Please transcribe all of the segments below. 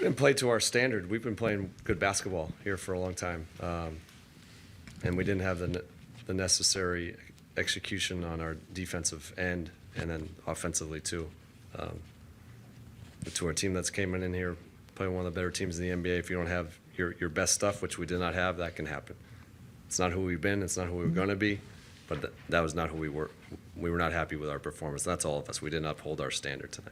didn't play to our standard. We've been playing good basketball here for a long time, and we didn't have the necessary execution on our defensive end, and then offensively too. To our team that's came in here, playing one of the better teams in the NBA, if you don't have your best stuff, which we did not have, that can happen. It's not who we've been. It's not who we were going to be, but that was not who we were. We were not happy with our performance. That's all of us. We didn't uphold our standard tonight.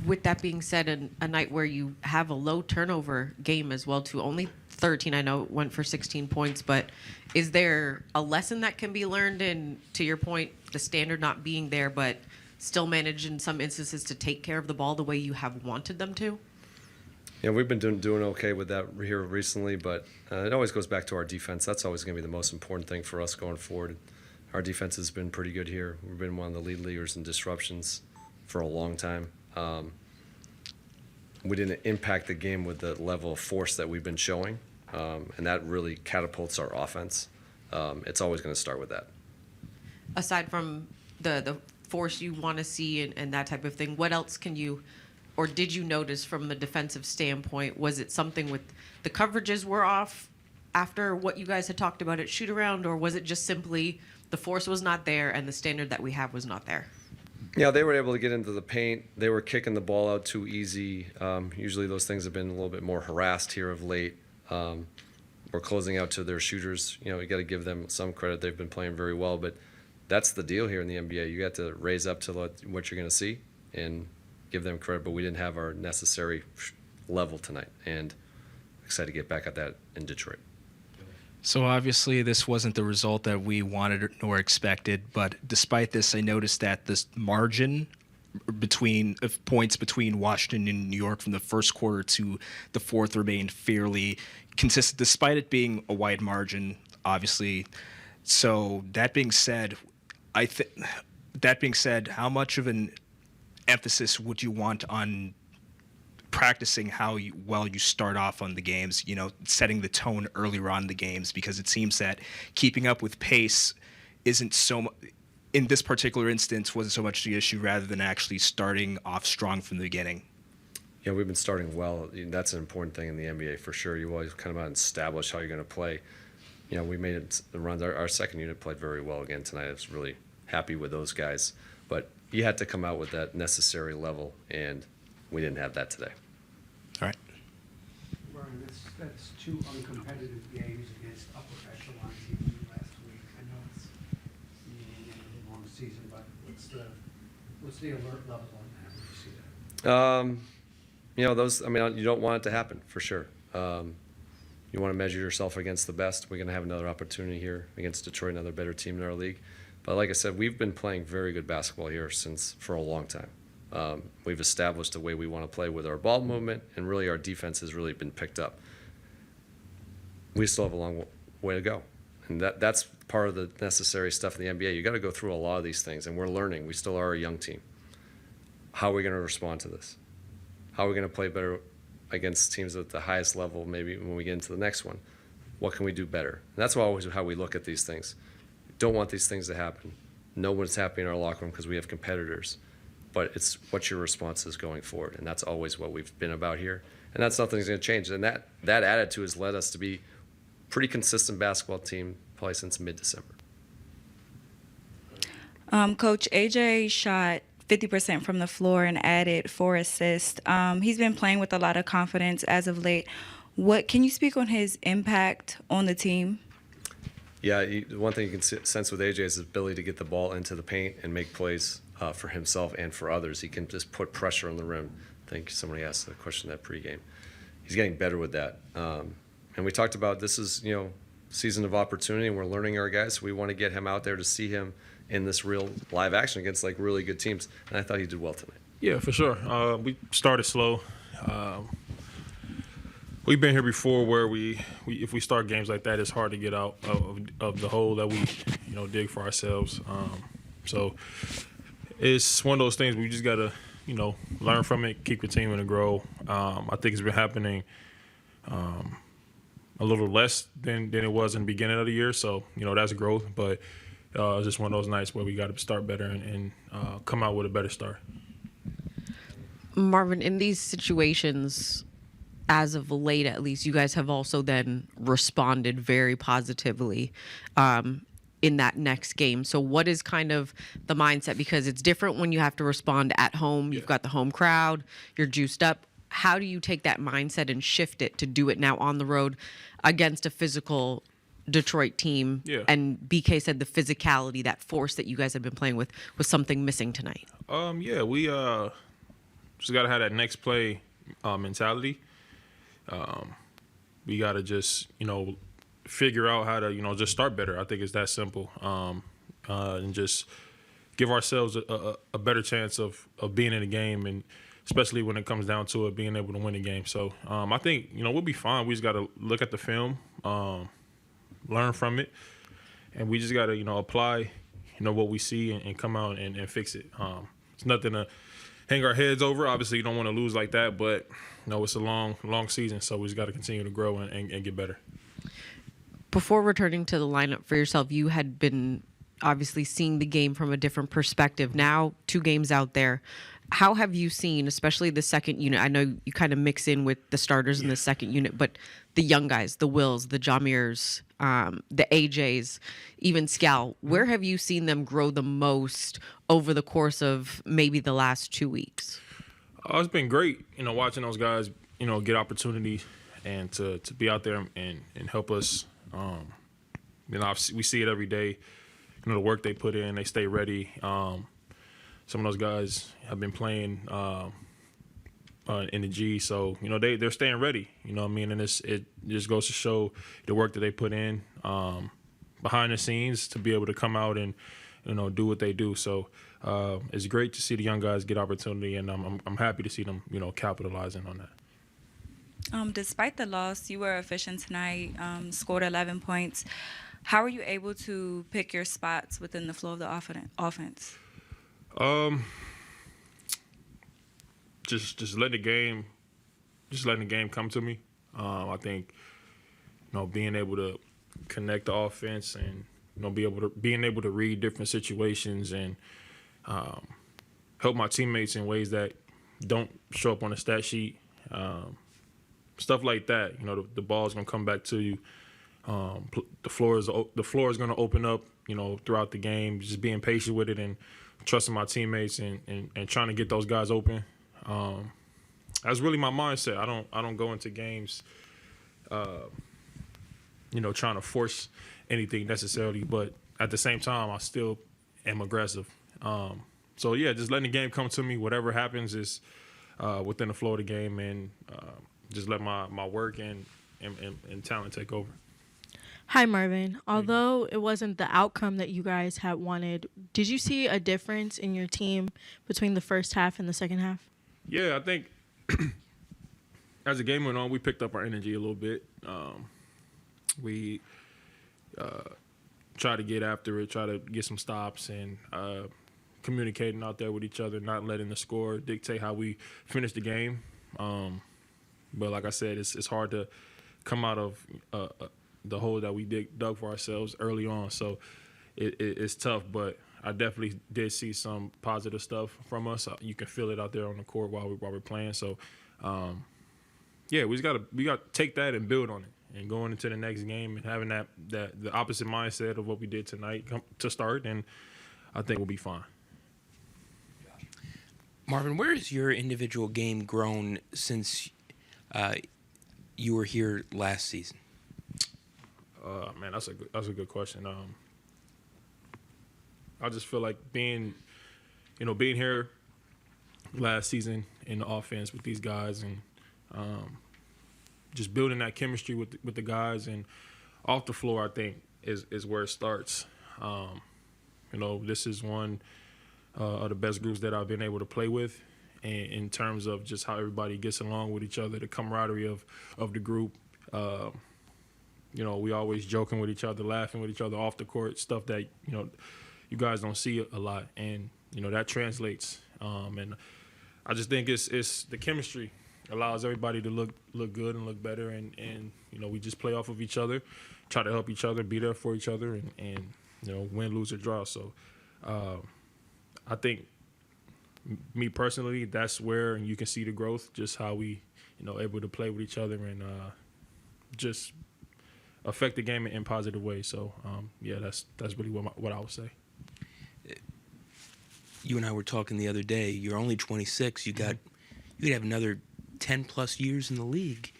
With that being said, a night where you have a low turnover game as well, too, only 13, I know, went for 16 points, but is there a lesson that can be learned in, to your point, the standard not being there, but still manage in some instances to take care of the ball the way you have wanted them to? Yeah, we've been doing okay with that here recently, but it always goes back to our defense. That's always going to be the most important thing for us going forward. Our defense has been pretty good here. We've been one of the lead leaders in disruptions for a long time. We didn't impact the game with the level of force that we've been showing, and that really catapults our offense. It's always going to start with that. Aside from the force you want to see and that type of thing, what else can you, or did you notice from a defensive standpoint? Was it something with the coverages were off after what you guys had talked about at shoot around, or was it just simply the force was not there and the standard that we have was not there? Yeah, they were able to get into the paint. They were kicking the ball out too easy. Usually those things have been a little bit more harassed here of late. We're closing out to their shooters. You know, you got to give them some credit. They've been playing very well, but that's the deal here in the NBA. You got to raise up to what you're going to see and give them credit, but we didn't have our necessary level tonight, and excited to get back at that in Detroit. So obviously this wasn't the result that we wanted nor expected, but despite this, I noticed that this margin of points between Washington and New York from the first quarter to the fourth remained fairly consistent, despite it being a wide margin, obviously. So that being said, how much of an emphasis would you want on practicing how well you start off on the games, you know, setting the tone earlier on in the games, because it seems that keeping up with pace isn't so in this particular instance wasn't so much the issue rather than actually starting off strong from the beginning? Yeah, we've been starting well. That's an important thing in the NBA for sure. You always kind of establish how you're going to play. You know, we made it the runs. Our second unit played very well again tonight. I was really happy with those guys. But you had to come out with that necessary level, and we didn't have that today. All right. Brian, that's two uncompetitive games against upper echelon teams last week. I know it's a long season, but what's the alert level on that when you see that? You know, those. I mean, you don't want it to happen for sure. You want to measure yourself against the best. We're going to have another opportunity here against Detroit, another better team in our league. But like I said, we've been playing very good basketball here for a long time. We've established the way we want to play with our ball movement, and really our defense has really been picked up. We still have a long way to go, and that's part of the necessary stuff in the NBA. You got to go through a lot of these things, and we're learning. We still are a young team. How are we going to respond to this? How are we going to play better against teams at the highest level maybe when we get into the next one? What can we do better? And that's always how we look at these things. We don't want these things to happen. Know what's happening in our locker room because we have competitors. But it's what your response is going forward, and that's always what we've been about here. And that's nothing's going to change. And that attitude has led us to be a pretty consistent basketball team probably since mid-December. Coach, AJ shot 50% from the floor and added 4 assists. He's been playing with a lot of confidence as of late. Can you speak on his impact on the team? Yeah, one thing you can sense with AJ is his ability to get the ball into the paint and make plays for himself and for others. He can just put pressure on the rim. I think somebody asked the question that pregame. He's getting better with that. And we talked about this is, you know, season of opportunity, and we're learning our guys. So we want to get him out there to see him in this real live action against like really good teams. And I thought he did well tonight. Yeah, for sure. We started slow. We've been here before where if we start games like that, it's hard to get out of the hole that we, you know, dig for ourselves. So it's one of those things we just got to, you know, learn from it, keep continuing to grow. I think it's been happening a little less than it was in the beginning of the year. So, you know, that's growth. But it's just one of those nights where we got to start better and come out with a better start. Marvin, in these situations, as of late at least, you guys have also then responded very positively in that next game. So what is kind of the mindset? Because it's different when you have to respond at home. You've got the home crowd, you're juiced up. How do you take that mindset and shift it to do it now on the road against a physical Detroit team? Yeah. And BK said the physicality, that force that you guys have been playing with, was something missing tonight. Yeah, we just got to have that next play mentality. We got to just, figure out how to, just start better. I think it's that simple. And just give ourselves a better chance of being in the game, and especially when it comes down to it, being able to win the game. So I think, we'll be fine. We just got to look at the film, learn from it, and we just got to, apply, what we see and come out and fix it. It's nothing to hang our heads over. Obviously, you don't want to lose like that, but it's a long season, so we just got to continue to grow and get better. Before returning to the lineup for yourself, you had been obviously seeing the game from a different perspective. Now, 2 games out there. How have you seen, especially the second unit? I know you kind of mix in with the starters in the second unit, but the young guys, the Wills, the 𝗙𝗢𝗟𝗡s, the AJs, even 𝗙𝗢𝗡𝗧𝗏, where have you seen them grow the most over the course of maybe the last 2 weeks? It's been great, watching those guys, get opportunity and to be out there and help us. We see it every day. The work they put in, they stay ready. Some of those guys have been playing in the G, so they're staying ready. And it just goes to show the work that they put in behind the scenes to be able to come out and do what they do. So it's great to see the young guys get opportunity, and I'm happy to see them capitalizing on that. Despite the loss, you were efficient tonight, scored 11 points. How were you able to pick your spots within the flow of the offense? Just letting the game come to me. I think being able to connect the offense and being able to read different situations and help my teammates in ways that don't show up on the stat sheet. Stuff like that. The ball's gonna come back to you. The floor is going to open up, throughout the game. Just being patient with it and trusting my teammates and trying to get those guys open. That's really my mindset. I don't go into games, trying to force anything necessarily, but at the same time, I still am aggressive. So yeah, just letting the game come to me. Whatever happens is within the flow of the game, and just let my work and talent take over. Hi, Marvin. Although it wasn't the outcome that you guys had wanted, did you see a difference in your team between the first half and the second half? Yeah, I think as the game went on, we picked up our energy a little bit. We tried to get after it, try to get some stops, and communicating out there with each other, not letting the score dictate how we finish the game. But like I said, it's hard to come out of the hole that we dug for ourselves early on. So it's tough, but I definitely did see some positive stuff from us. You can feel it out there on the court while we're playing. So, yeah, we got to take that and build on it, and going into the next game and having that the opposite mindset of what we did tonight to start, and I think we'll be fine. Marvin, where has your individual game grown since you were here last season? Man, that's a good question. I just feel like being here last season in the offense with these guys, and just building that chemistry with the guys, and off the floor, I think is where it starts. This is one of the best groups that I've been able to play with, and in terms of just how everybody gets along with each other, the camaraderie of the group. We always joking with each other, laughing with each other off the court, stuff that, you guys don't see a lot. And, that translates. And I just think it's the chemistry allows everybody to look good and look better. And we just play off of each other, try to help each other, be there for each other. And win, lose, or draw. So I think me personally, that's where you can see the growth, just how we, able to play with each other and just affect the game in positive ways. So, that's really what I would say. You and I were talking the other day. You're only 26. You could have another 10+ years in the league.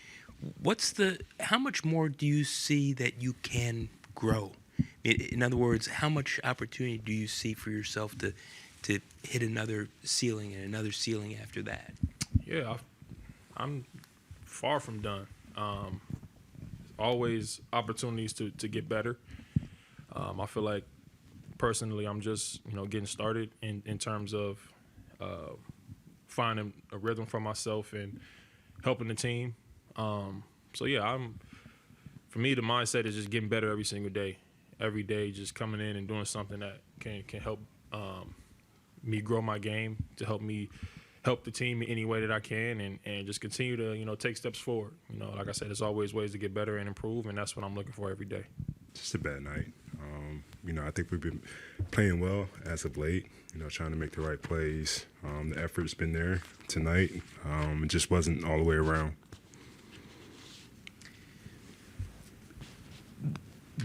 How much more do you see that you can grow? In other words, how much opportunity do you see for yourself to hit another ceiling and another ceiling after that? Yeah, I'm far from done. Always opportunities to get better. I feel like personally I'm just getting started in terms of finding a rhythm for myself and helping the team. For me, the mindset is just getting better every single day. Every day, just coming in and doing something that can help me grow my game, to help me help the team in any way that I can, and just continue to take steps forward. Like I said, there's always ways to get better and improve, and that's what I'm looking for every day. Just a bad night. I think we've been playing well as of late. Trying to make the right plays. The effort's been there tonight. It just wasn't all the way around.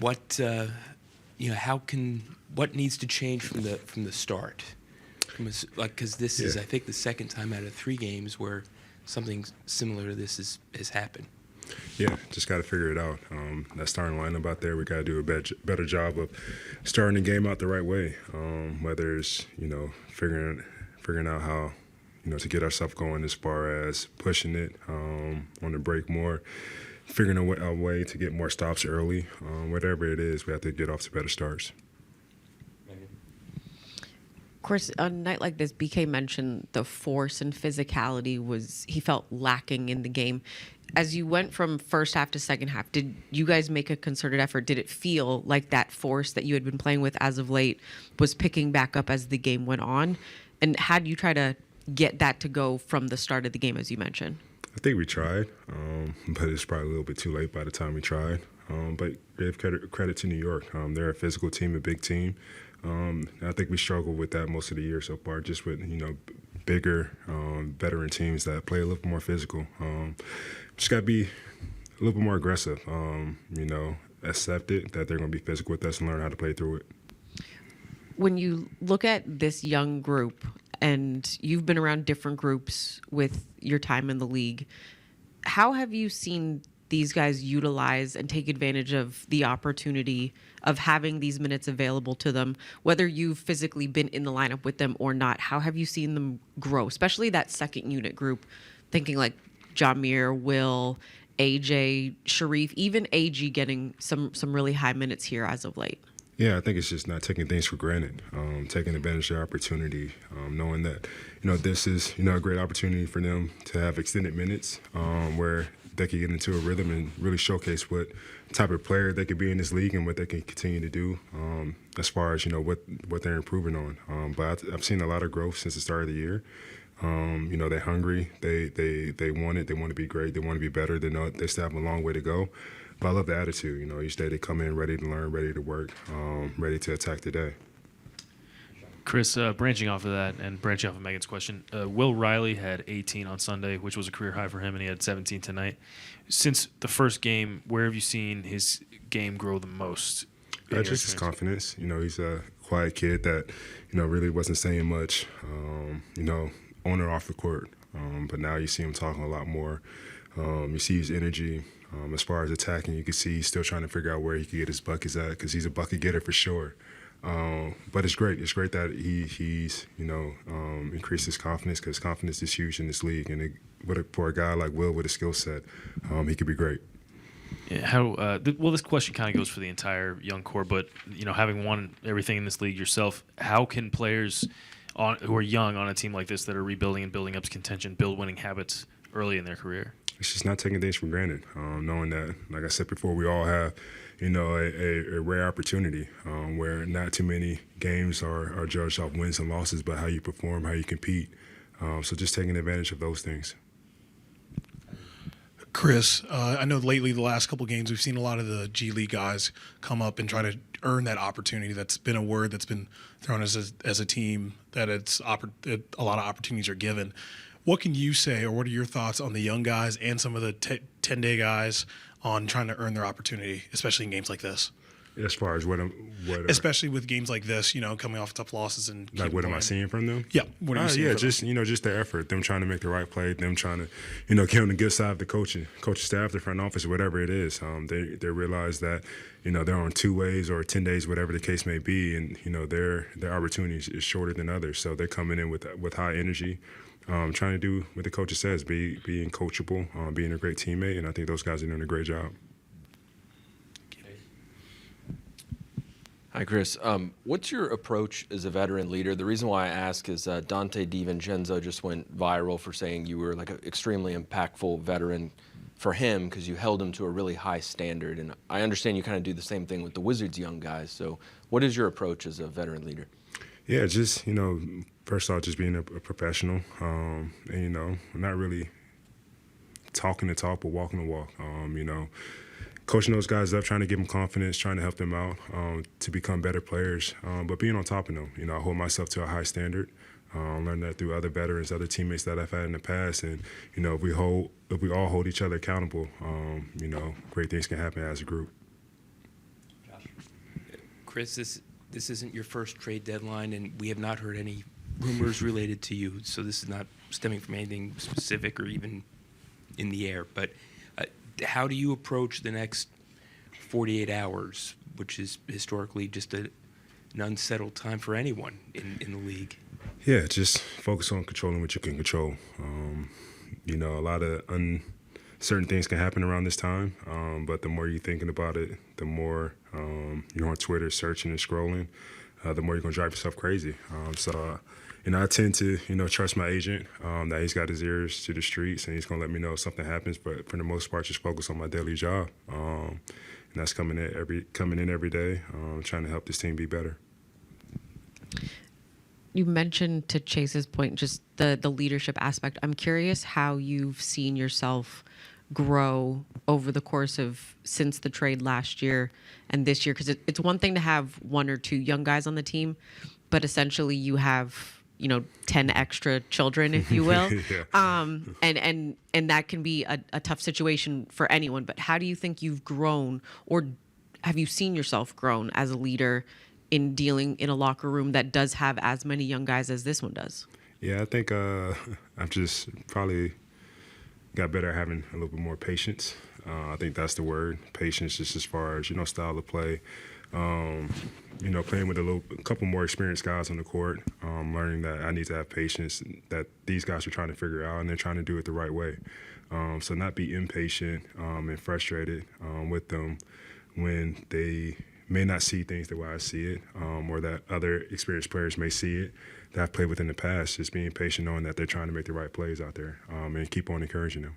What what needs to change from the start? Because this is, I think, the second time out of 3 games where something similar to this has happened. Yeah, just got to figure it out. That starting lineup out there, we got to do a better job of starting the game out the right way. Whether it's figuring out how to get ourselves going as far as pushing it on the break more, figuring a way to get more stops early. Whatever it is, we have to get off to better starts. Khris, on a night like this, BK mentioned the force and physicality he felt lacking in the game. As you went from first half to second half, did you guys make a concerted effort? Did it feel like that force that you had been playing with as of late was picking back up as the game went on? And how do you try to get that to go from the start of the game, as you mentioned? I think we tried, but it's probably a little bit too late by the time we tried. But give credit to New York. They're a physical team, a big team. I think we struggled with that most of the year so far, just with, bigger, veteran teams that play a little more physical. Just got to be a little bit more aggressive, accept it that they're going to be physical with us and learn how to play through it. When you look at this young group, and you've been around different groups with your time in the league, how have you seen these guys utilize and take advantage of the opportunity of having these minutes available to them, whether you've physically been in the lineup with them or not? How have you seen them grow, especially that second unit group, thinking like Jameer, Will, AJ, Sharif, even AG getting some really high minutes here as of late? Yeah, I think it's just not taking things for granted, taking advantage of the opportunity, knowing that, this is, a great opportunity for them to have extended minutes where they can get into a rhythm and really showcase what type of player they could be in this league and what they can continue to do as far as, what they're improving on. But I've seen a lot of growth since the start of the year. They're hungry. They want it. They want to be great. They want to be better. They know they still have a long way to go. But I love the attitude. Each day they come in ready to learn, ready to work, ready to attack the day. Khris, branching off of that and branching off of Megan's question, Will Riley had 18 on Sunday, which was a career high for him, and he had 17 tonight. Since the first game, where have you seen his game grow the most? Just his confidence. He's a quiet kid that, really wasn't saying much, on or off the court. But now you see him talking a lot more. You see his energy. As far as attacking, you can see he's still trying to figure out where he can get his buckets at because he's a bucket getter for sure. But it's great. It's great that he's increased his confidence because confidence is huge in this league. And for a guy like Will with a skill set, he could be great. Yeah, this question kind of goes for the entire young core, but having won everything in this league yourself, how can players who are young on a team like this that are rebuilding and building up contention build winning habits early in their career? It's just not taking things for granted, knowing that, like I said before, we all have, a rare opportunity where not too many games are judged off wins and losses, but how you perform, how you compete. So just taking advantage of those things. Khris, I know lately the last couple games we've seen a lot of the G League guys come up and try to earn that opportunity. That's been a word that's been thrown as a team, that a lot of opportunities are given. What can you say, or what are your thoughts on the young guys and some of the 10-day guys on trying to earn their opportunity, especially in games like this? As far as what Especially with games like this, coming off tough losses and like what am I seeing from them? Yeah, what are you seeing? Yeah, from them? just the effort, them trying to make the right play, them trying to get on the good side of the coaching staff, the front office, whatever it is. They realize that they're on 2 ways or 10 days, whatever the case may be, and their opportunity is shorter than others. So they're coming in with high energy. Trying to do what the coach says, being coachable, being a great teammate, and I think those guys are doing a great job. Hi, Khris. What's your approach as a veteran leader? The reason why I ask is 𝗙𝗢𝗎𝗓𝗪𝗔𝗍 just went viral for saying you were like an extremely impactful veteran for him because you held him to a really high standard. And I understand you kind of do the same thing with the Wizards' young guys. So what is your approach as a veteran leader? Yeah, just, first off, just being a professional, and, not really talking the talk, but walking the walk, coaching those guys up, trying to give them confidence, trying to help them out to become better players, but being on top of them. I hold myself to a high standard. Learned that through other veterans, other teammates that I've had in the past, and if we all hold each other accountable, great things can happen as a group. Khris, this isn't your first trade deadline, and we have not heard any rumors related to you, so this is not stemming from anything specific or even in the air. But how do you approach the next 48 hours, which is historically just an unsettled time for anyone in the league? Yeah, just focus on controlling what you can control. A lot of uncertain things can happen around this time, but the more you're thinking about it, the more you're on Twitter searching and scrolling, the more you're going to drive yourself crazy. I tend to, trust my agent, that he's got his ears to the streets and he's going to let me know if something happens. But for the most part, just focus on my daily job. And that's coming in every day, trying to help this team be better. You mentioned, to Chase's point, just the leadership aspect. I'm curious how you've seen yourself grow over the course of since the trade last year and this year, because it's one thing to have 1 or 2 young guys on the team, but essentially you have 10 extra children, if you will. Yeah. And that can be a tough situation for anyone. But how do you think you've grown, or have you seen yourself grown as a leader in dealing in a locker room that does have as many young guys as this one does? Yeah, I think I've just probably got better at having a little bit more patience. I think that's the word, patience, just as far as, style of play. Playing with a couple more experienced guys on the court, learning that I need to have patience, that these guys are trying to figure out and they're trying to do it the right way. So not be impatient and frustrated with them when they may not see things the way I see it, or that other experienced players may see it that I've played with in the past. Just being patient, knowing that they're trying to make the right plays out there, and keep on encouraging them.